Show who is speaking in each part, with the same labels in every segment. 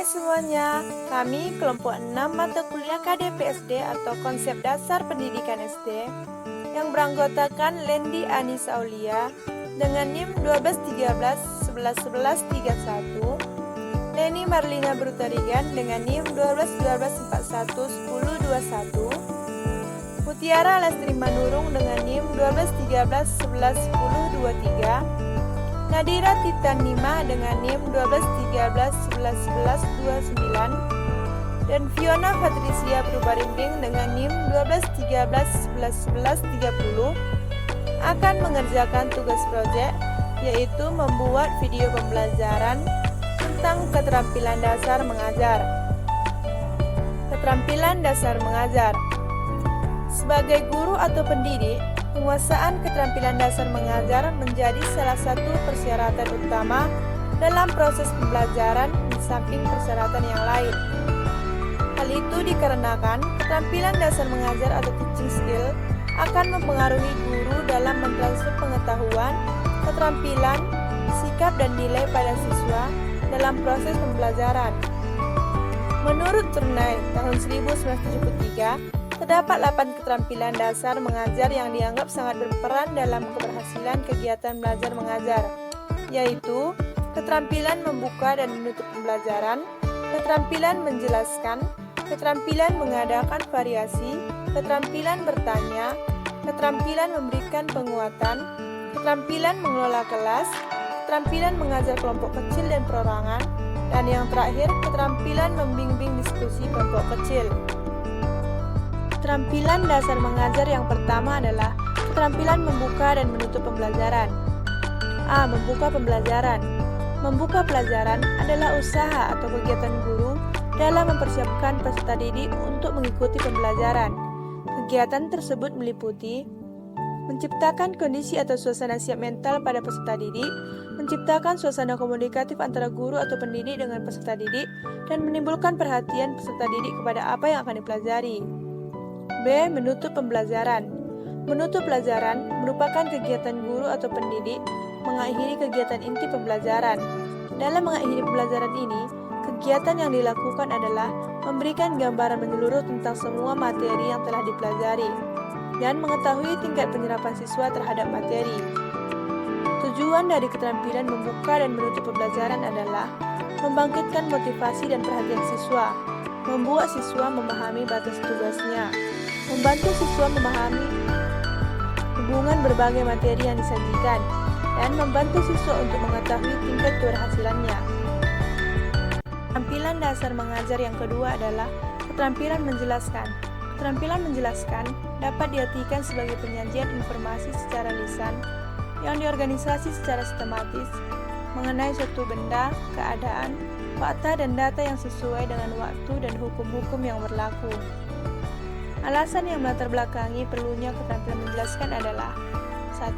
Speaker 1: Hai semuanya, kami kelompok 6 mata kuliah KDPSD atau Konsep Dasar Pendidikan SD yang beranggotakan Lendi Anissa Aulia dengan NIM 1213 11 11 31, Leni Marlina Brutarigan dengan NIM 12 12 41 10 21, Mutiara Lestri Manurung dengan NIM 12 13 11 10 23, Nadira Titan Nima dengan NIM 12 13 11 11 29 dan Fiona Patricia Purbarinding dengan NIM 12 13 11 11 30 akan mengerjakan tugas proyek, yaitu membuat video pembelajaran tentang keterampilan dasar mengajar. Keterampilan dasar mengajar. Sebagai guru atau pendidik, penguasaan keterampilan dasar mengajar menjadi salah satu persyaratan utama dalam proses pembelajaran di samping persyaratan yang lain. Hal itu dikarenakan keterampilan dasar mengajar atau teaching skill akan mempengaruhi guru dalam mentransfer pengetahuan, keterampilan, sikap dan nilai pada siswa dalam proses pembelajaran. Menurut Turnai tahun 1973, terdapat 8 keterampilan dasar mengajar yang dianggap sangat berperan dalam keberhasilan kegiatan belajar mengajar, yaitu keterampilan membuka dan menutup pembelajaran, keterampilan menjelaskan, keterampilan mengadakan variasi, keterampilan bertanya, keterampilan memberikan penguatan, keterampilan mengelola kelas, keterampilan mengajar kelompok kecil dan perorangan, dan yang terakhir keterampilan membimbing diskusi kelompok kecil. Keterampilan dasar mengajar yang pertama adalah keterampilan membuka dan menutup pembelajaran. A. Membuka pembelajaran. Membuka pelajaran adalah usaha atau kegiatan guru dalam mempersiapkan peserta didik untuk mengikuti pembelajaran. Kegiatan tersebut meliputi menciptakan kondisi atau suasana siap mental pada peserta didik, menciptakan suasana komunikatif antara guru atau pendidik dengan peserta didik, dan menimbulkan perhatian peserta didik kepada apa yang akan dipelajari. B. Menutup pembelajaran. Menutup pelajaran merupakan kegiatan guru atau pendidik mengakhiri kegiatan inti pembelajaran. Dalam mengakhiri pembelajaran ini, kegiatan yang dilakukan adalah memberikan gambaran menyeluruh tentang semua materi yang telah dipelajari dan mengetahui tingkat penyerapan siswa terhadap materi. Tujuan dari keterampilan membuka dan menutup pembelajaran adalah membangkitkan motivasi dan perhatian siswa, membuat siswa memahami batas tugasnya, membantu siswa memahami hubungan berbagai materi yang disajikan, dan membantu siswa untuk mengetahui tingkat keberhasilannya. Keterampilan dasar mengajar yang kedua adalah keterampilan menjelaskan. Keterampilan menjelaskan dapat diartikan sebagai penyajian informasi secara lisan yang diorganisasi secara sistematis mengenai suatu benda, keadaan, fakta dan data yang sesuai dengan waktu dan hukum-hukum yang berlaku. Alasan yang melatar belakangi perlunya keterampilan menjelaskan adalah: 1.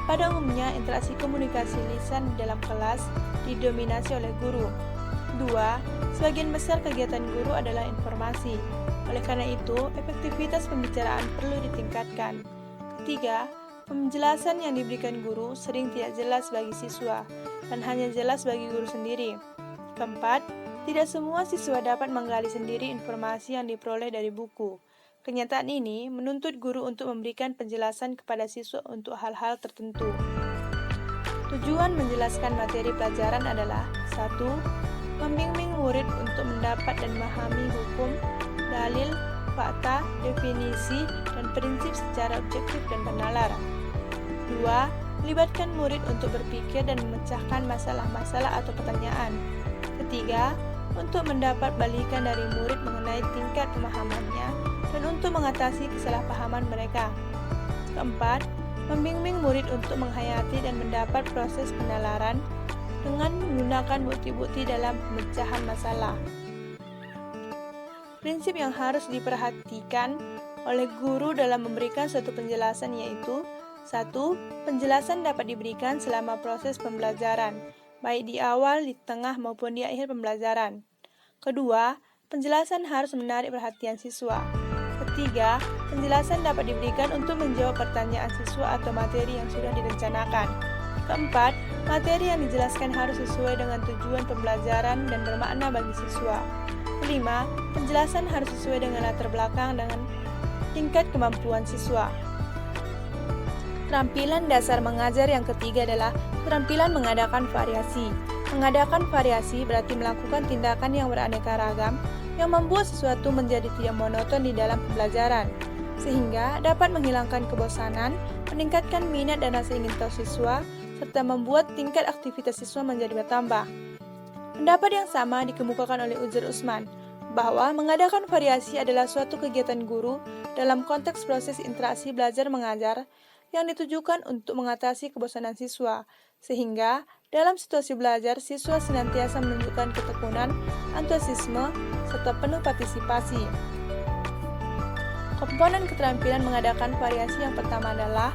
Speaker 1: Pada umumnya, interaksi komunikasi lisan di dalam kelas didominasi oleh guru. 2. Sebagian besar kegiatan guru adalah informasi. Oleh karena itu, efektivitas pembicaraan perlu ditingkatkan. 3. Penjelasan yang diberikan guru sering tidak jelas bagi siswa dan hanya jelas bagi guru sendiri. 4. Tidak semua siswa dapat menggali sendiri informasi yang diperoleh dari buku. Kenyataan ini menuntut guru untuk memberikan penjelasan kepada siswa untuk hal-hal tertentu. Tujuan menjelaskan materi pelajaran adalah: 1. Membimbing murid untuk mendapat dan memahami hukum, dalil, fakta, definisi, dan prinsip secara objektif dan bernalar. 2. Melibatkan murid untuk berpikir dan memecahkan masalah-masalah atau pertanyaan. 3. Untuk mendapat balikan dari murid mengenai tingkat pemahamannya dan untuk mengatasi kesalahpahaman mereka. 4. Membimbing murid untuk menghayati dan mendapat proses penalaran dengan menggunakan bukti-bukti dalam pemecahan masalah. Prinsip yang harus diperhatikan oleh guru dalam memberikan suatu penjelasan yaitu: 1. Penjelasan dapat diberikan selama proses pembelajaran, baik di awal, di tengah, maupun di akhir pembelajaran. 2. Penjelasan harus menarik perhatian siswa. 3. Penjelasan dapat diberikan untuk menjawab pertanyaan siswa atau materi yang sudah direncanakan. Keempat, materi yang dijelaskan harus sesuai dengan tujuan pembelajaran dan bermakna bagi siswa. Kelima, penjelasan harus sesuai dengan latar belakang dengan tingkat kemampuan siswa. Keterampilan dasar mengajar yang ketiga adalah keterampilan mengadakan variasi. Mengadakan variasi berarti melakukan tindakan yang beraneka ragam yang membuat sesuatu menjadi tidak monoton di dalam pembelajaran, sehingga dapat menghilangkan kebosanan, meningkatkan minat dan rasa ingin tahu siswa, serta membuat tingkat aktivitas siswa menjadi bertambah. Pendapat yang sama dikemukakan oleh Uzair Usman, bahwa mengadakan variasi adalah suatu kegiatan guru dalam konteks proses interaksi belajar mengajar yang ditujukan untuk mengatasi kebosanan siswa, sehingga dalam situasi belajar siswa senantiasa menunjukkan ketekunan, antusiasme, serta penuh partisipasi. Komponen keterampilan mengadakan variasi yang pertama adalah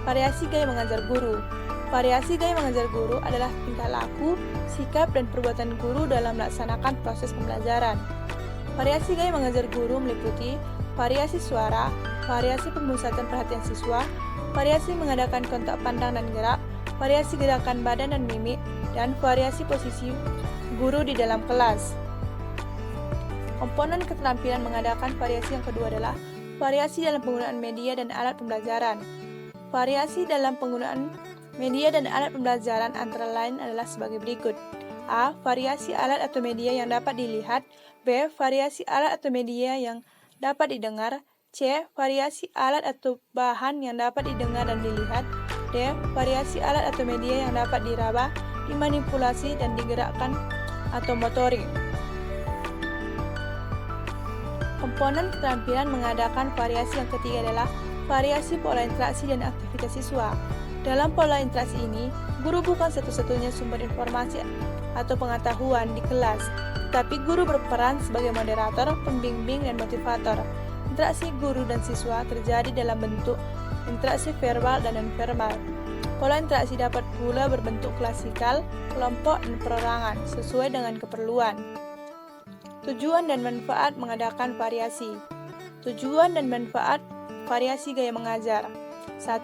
Speaker 1: variasi gaya mengajar guru. Variasi gaya mengajar guru adalah tingkah laku, sikap, dan perbuatan guru dalam melaksanakan proses pembelajaran. Variasi gaya mengajar guru meliputi variasi suara, variasi pemusatan perhatian siswa, variasi mengadakan kontak pandang dan gerak, variasi gerakan badan dan mimik, dan variasi posisi guru di dalam kelas. Komponen keterampilan mengadakan variasi yang kedua adalah variasi dalam penggunaan media dan alat pembelajaran. Variasi dalam penggunaan media dan alat pembelajaran antara lain adalah sebagai berikut. A. Variasi alat atau media yang dapat dilihat. B. Variasi alat atau media yang dapat didengar. C. Variasi alat atau bahan yang dapat didengar dan dilihat. D. Variasi alat atau media yang dapat diraba, dimanipulasi, dan digerakkan atau motorik. Komponen keterampilan mengadakan variasi yang ketiga adalah variasi pola interaksi dan aktivitas siswa. Dalam pola interaksi ini, guru bukan satu-satunya sumber informasi atau pengetahuan di kelas, tetapi guru berperan sebagai moderator, pembimbing, dan motivator. Interaksi guru dan siswa terjadi dalam bentuk interaksi verbal dan non-verbal. Pola interaksi dapat pula berbentuk klasikal, kelompok, dan perorangan sesuai dengan keperluan. Tujuan dan manfaat mengadakan variasi. Tujuan dan manfaat variasi gaya mengajar. 1.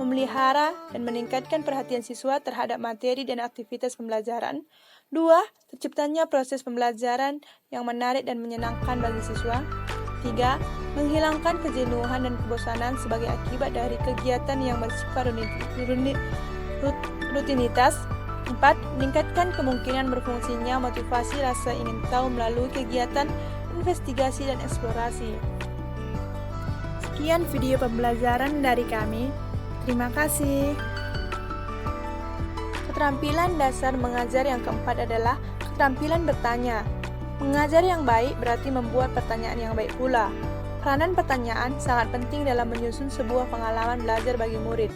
Speaker 1: Memelihara dan meningkatkan perhatian siswa terhadap materi dan aktivitas pembelajaran. 2. Terciptanya proses pembelajaran yang menarik dan menyenangkan bagi siswa. 3. Menghilangkan kejenuhan dan kebosanan sebagai akibat dari kegiatan yang bersifat rutinitas. 4. Meningkatkan kemungkinan berfungsinya motivasi rasa ingin tahu melalui kegiatan investigasi dan eksplorasi. Sekian video pembelajaran dari kami. Terima kasih. Keterampilan dasar mengajar yang keempat adalah keterampilan bertanya. Mengajar yang baik berarti membuat pertanyaan yang baik pula. Peranan pertanyaan sangat penting dalam menyusun sebuah pengalaman belajar bagi murid.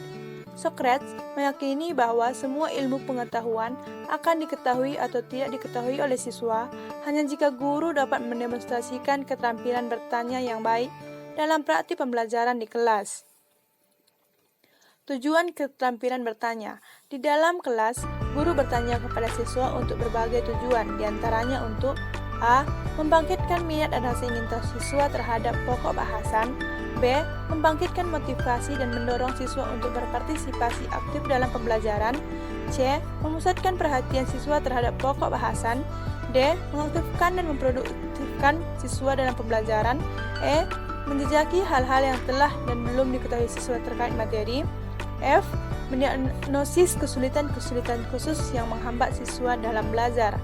Speaker 1: Socrates meyakini bahwa semua ilmu pengetahuan akan diketahui atau tidak diketahui oleh siswa hanya jika guru dapat mendemonstrasikan keterampilan bertanya yang baik dalam praktik pembelajaran di kelas. Tujuan keterampilan bertanya. Di dalam kelas, guru bertanya kepada siswa untuk berbagai tujuan, diantaranya untuk A. Membangkitkan minat dan rasa ingin tahu siswa terhadap pokok bahasan. B. Membangkitkan motivasi dan mendorong siswa untuk berpartisipasi aktif dalam pembelajaran. C. Memusatkan perhatian siswa terhadap pokok bahasan. D. Mengaktifkan dan memproduktifkan siswa dalam pembelajaran. E. Menjejaki hal-hal yang telah dan belum diketahui siswa terkait materi. F. Mendiagnosis kesulitan-kesulitan khusus yang menghambat siswa dalam belajar.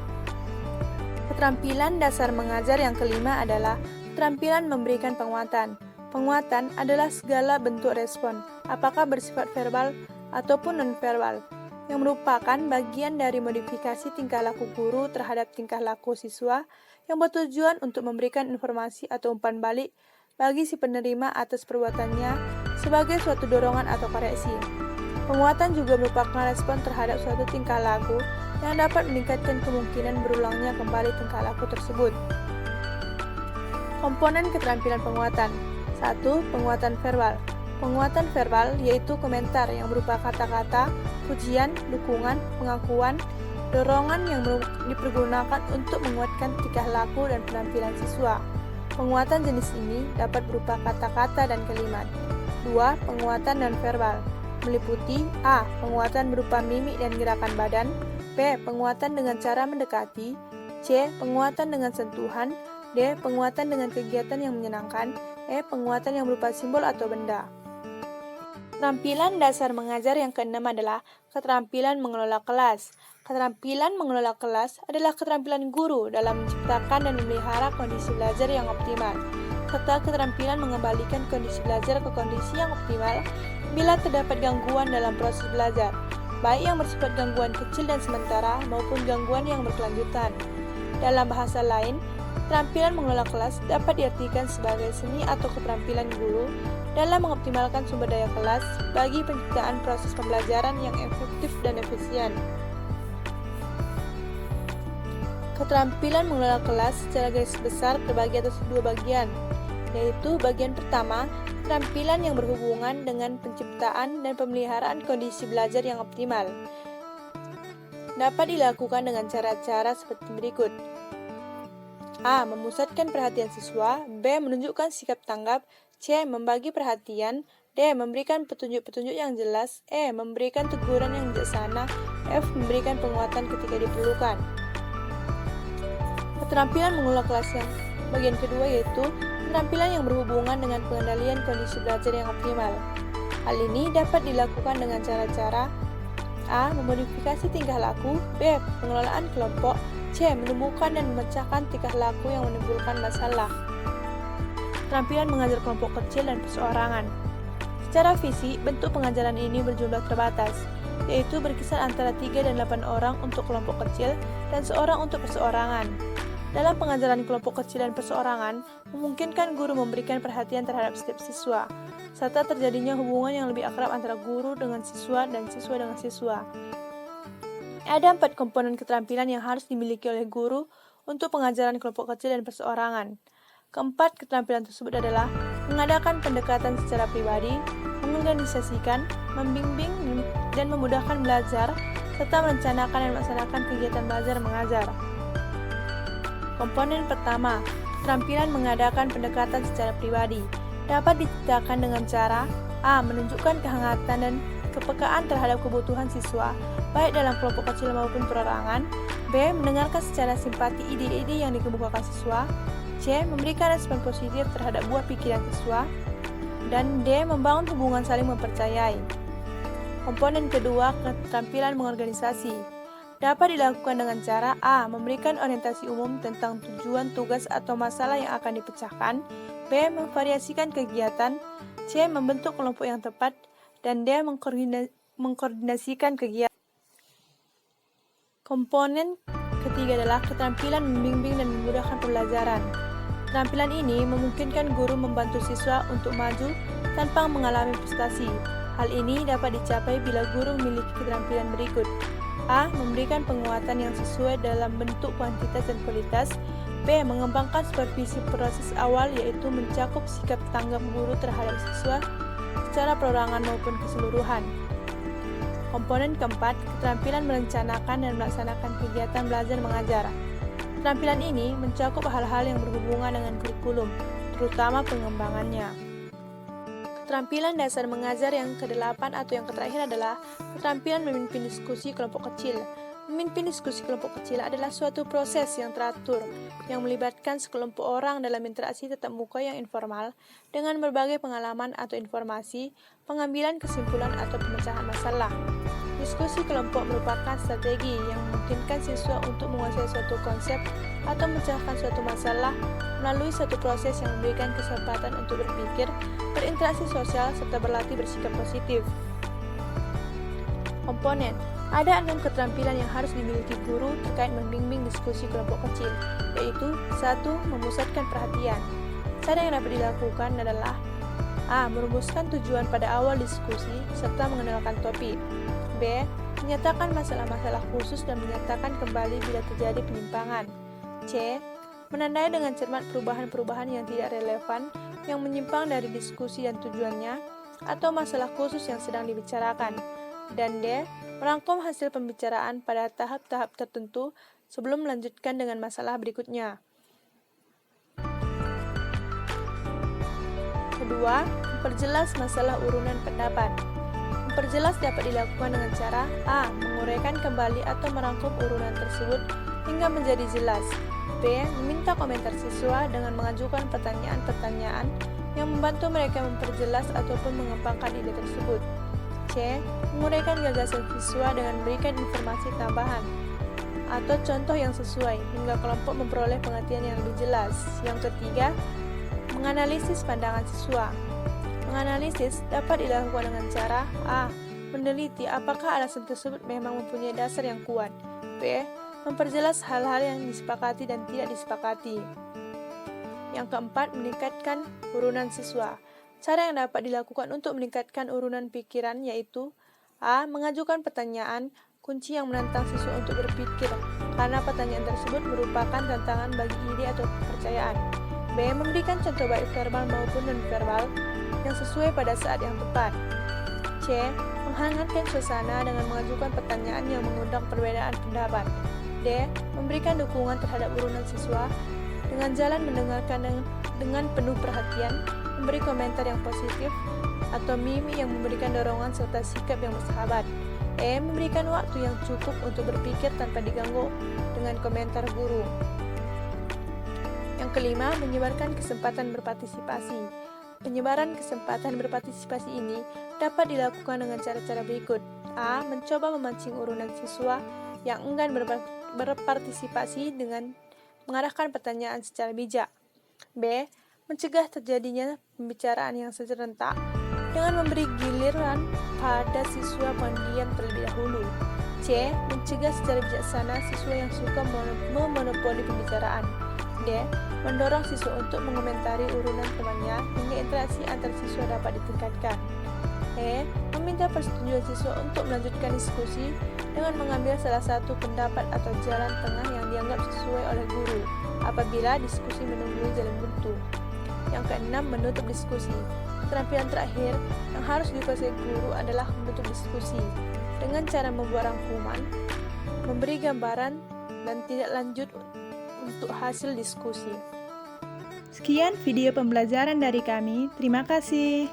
Speaker 1: Keterampilan dasar mengajar yang kelima adalah keterampilan memberikan penguatan. Penguatan adalah segala bentuk respon, apakah bersifat verbal ataupun non-verbal, yang merupakan bagian dari modifikasi tingkah laku guru terhadap tingkah laku siswa yang bertujuan untuk memberikan informasi atau umpan balik bagi si penerima atas perbuatannya sebagai suatu dorongan atau koreksi. Penguatan juga merupakan respon terhadap suatu tingkah laku yang dapat meningkatkan kemungkinan berulangnya kembali tingkah laku tersebut. Komponen keterampilan penguatan. 1. Penguatan verbal. Penguatan verbal yaitu komentar yang berupa kata-kata, pujian, dukungan, pengakuan, dorongan yang dipergunakan untuk menguatkan tingkah laku dan penampilan siswa. Penguatan jenis ini dapat berupa kata-kata dan kalimat. 2. Penguatan nonverbal. meliputi A. Penguatan berupa mimik dan gerakan badan, B. Penguatan dengan cara mendekati, C. Penguatan dengan sentuhan, D. Penguatan dengan kegiatan yang menyenangkan, E. Penguatan yang berupa simbol atau benda. Keterampilan dasar mengajar yang keenam adalah keterampilan mengelola kelas. Keterampilan mengelola kelas adalah keterampilan guru dalam menciptakan dan memelihara kondisi belajar yang optimal, serta keterampilan mengembalikan kondisi belajar ke kondisi yang optimal bila terdapat gangguan dalam proses belajar, baik yang bersifat gangguan kecil dan sementara maupun gangguan yang berkelanjutan. Dalam bahasa lain, keterampilan mengelola kelas dapat diartikan sebagai seni atau keterampilan guru dalam mengoptimalkan sumber daya kelas bagi penciptaan proses pembelajaran yang efektif dan efisien. Keterampilan mengelola kelas secara garis besar terbagi atas dua bagian, yaitu bagian pertama, keterampilan yang berhubungan dengan penciptaan dan pemeliharaan kondisi belajar yang optimal. Dapat dilakukan dengan cara-cara seperti berikut. A. Memusatkan perhatian siswa, B. Menunjukkan sikap tanggap, C. Membagi perhatian, D. Memberikan petunjuk-petunjuk yang jelas, E. Memberikan teguran yang bijaksana, F. Memberikan penguatan ketika diperlukan. Keterampilan mengelola kelas yang bagian kedua yaitu keterampilan yang berhubungan dengan pengendalian kondisi belajar yang optimal. Hal ini dapat dilakukan dengan cara-cara A. Memodifikasi tingkah laku, B. Pengelolaan kelompok, C. Menemukan dan memecahkan tingkah laku yang menimbulkan masalah. Keterampilan mengajar kelompok kecil dan perseorangan. Secara fisik, bentuk pengajaran ini berjumlah terbatas, yaitu berkisar antara 3 dan 8 orang untuk kelompok kecil dan seorang untuk perseorangan. Dalam pengajaran kelompok kecil dan perseorangan, memungkinkan guru memberikan perhatian terhadap setiap siswa, serta terjadinya hubungan yang lebih akrab antara guru dengan siswa dan siswa dengan siswa. Ada 4 komponen keterampilan yang harus dimiliki oleh guru untuk pengajaran kelompok kecil dan perseorangan. Keempat keterampilan tersebut adalah mengadakan pendekatan secara pribadi, mengorganisasikan, membimbing, dan memudahkan belajar, serta merencanakan dan melaksanakan kegiatan belajar mengajar. Komponen pertama, keterampilan mengadakan pendekatan secara pribadi, dapat diciptakan dengan cara A. Menunjukkan kehangatan dan kepekaan terhadap kebutuhan siswa, baik dalam kelompok kecil maupun perorangan, B. Mendengarkan secara simpati ide-ide yang dikemukakan siswa, C. Memberikan respon positif terhadap buah pikiran siswa, dan D. Membangun hubungan saling mempercayai. Komponen kedua, keterampilan mengorganisasi, dapat dilakukan dengan cara A. Memberikan orientasi umum tentang tujuan, tugas, atau masalah yang akan dipecahkan, B. Memvariasikan kegiatan, C. Membentuk kelompok yang tepat, dan D. Mengkoordinasikan kegiatan. Komponen ketiga adalah keterampilan membimbing dan memudahkan pembelajaran. Keterampilan ini memungkinkan guru membantu siswa untuk maju tanpa mengalami frustasi. Hal ini dapat dicapai bila guru memiliki keterampilan berikut. A. Memberikan penguatan yang sesuai dalam bentuk kuantitas dan kualitas. B. Mengembangkan supervisi proses awal yaitu mencakup sikap tanggap guru terhadap siswa secara perorangan maupun keseluruhan. Komponen keempat, keterampilan merencanakan dan melaksanakan kegiatan belajar mengajar. Keterampilan ini mencakup hal-hal yang berhubungan dengan kurikulum, terutama pengembangannya. Keterampilan dasar mengajar yang ke-8 atau yang terakhir adalah keterampilan memimpin diskusi kelompok kecil. Memimpin diskusi kelompok kecil adalah suatu proses yang teratur, yang melibatkan sekelompok orang dalam interaksi tatap muka yang informal dengan berbagai pengalaman atau informasi, pengambilan kesimpulan atau pemecahan masalah. Diskusi kelompok merupakan strategi yang memungkinkan siswa untuk menguasai suatu konsep atau memecahkan suatu masalah melalui suatu proses yang memberikan kesempatan untuk berpikir, berinteraksi sosial, serta berlatih bersikap positif. Komponen. Ada 6 keterampilan yang harus dimiliki guru terkait membimbing diskusi kelompok kecil, yaitu 1. Memusatkan perhatian. Cara yang dapat dilakukan adalah A. Merumuskan tujuan pada awal diskusi, serta mengenalkan topik. B. Menyatakan masalah-masalah khusus dan menyatakan kembali bila terjadi penyimpangan. C. Menandai dengan cermat perubahan-perubahan yang tidak relevan yang menyimpang dari diskusi dan tujuannya, atau masalah khusus yang sedang dibicarakan. Dan D. Merangkum hasil pembicaraan pada tahap-tahap tertentu sebelum melanjutkan dengan masalah berikutnya. Kedua, memperjelas masalah urunan pendapat. Memperjelas dapat dilakukan dengan cara A. Menguraikan kembali atau merangkum urunan tersebut hingga menjadi jelas. B. Meminta komentar siswa dengan mengajukan pertanyaan-pertanyaan yang membantu mereka memperjelas ataupun mengembangkan ide tersebut. C. Menguraikan gagasan siswa dengan memberikan informasi tambahan atau contoh yang sesuai hingga kelompok memperoleh pengertian yang lebih jelas. Yang ketiga, menganalisis pandangan siswa. Menganalisis dapat dilakukan dengan cara A. Meneliti apakah alasan tersebut memang mempunyai dasar yang kuat. B. Memperjelas hal-hal yang disepakati dan tidak disepakati. Yang keempat, meningkatkan urunan siswa. Cara yang dapat dilakukan untuk meningkatkan urunan pikiran yaitu A. Mengajukan pertanyaan kunci yang menantang siswa untuk berpikir karena pertanyaan tersebut merupakan tantangan bagi ide atau kepercayaan. B. Memberikan contoh baik verbal maupun non-verbal yang sesuai pada saat yang tepat. C. Menghangatkan suasana dengan mengajukan pertanyaan yang mengundang perbedaan pendapat. D. Memberikan dukungan terhadap urunan siswa dengan jalan mendengarkan dengan penuh perhatian, memberi komentar yang positif, atau mimik yang memberikan dorongan serta sikap yang bersahabat. E. Memberikan waktu yang cukup untuk berpikir tanpa diganggu dengan komentar guru. Yang kelima, menyebarkan kesempatan berpartisipasi. Penyebaran kesempatan berpartisipasi ini dapat dilakukan dengan cara-cara berikut. A. Mencoba memancing urunan siswa yang enggan berpartisipasi dengan mengarahkan pertanyaan secara bijak. B. Mencegah terjadinya pembicaraan yang serentak dengan memberi giliran pada siswa pendiam terlebih dahulu. C. Mencegah secara bijaksana siswa yang suka memonopoli pembicaraan. D. Mendorong siswa untuk mengomentari urunan temannya hingga interaksi antar siswa dapat ditingkatkan. E. Meminta persetujuan siswa untuk melanjutkan diskusi dengan mengambil salah satu pendapat atau jalan tengah yang dianggap sesuai oleh guru apabila diskusi menemui jalan buntu. Yang keenam, menutup diskusi. Keterampilan terakhir yang harus dikuasai guru adalah menutup diskusi dengan cara membuat rangkuman, memberi gambaran, dan tidak lanjut untuk hasil diskusi.
Speaker 2: Sekian video pembelajaran dari kami. Terima kasih.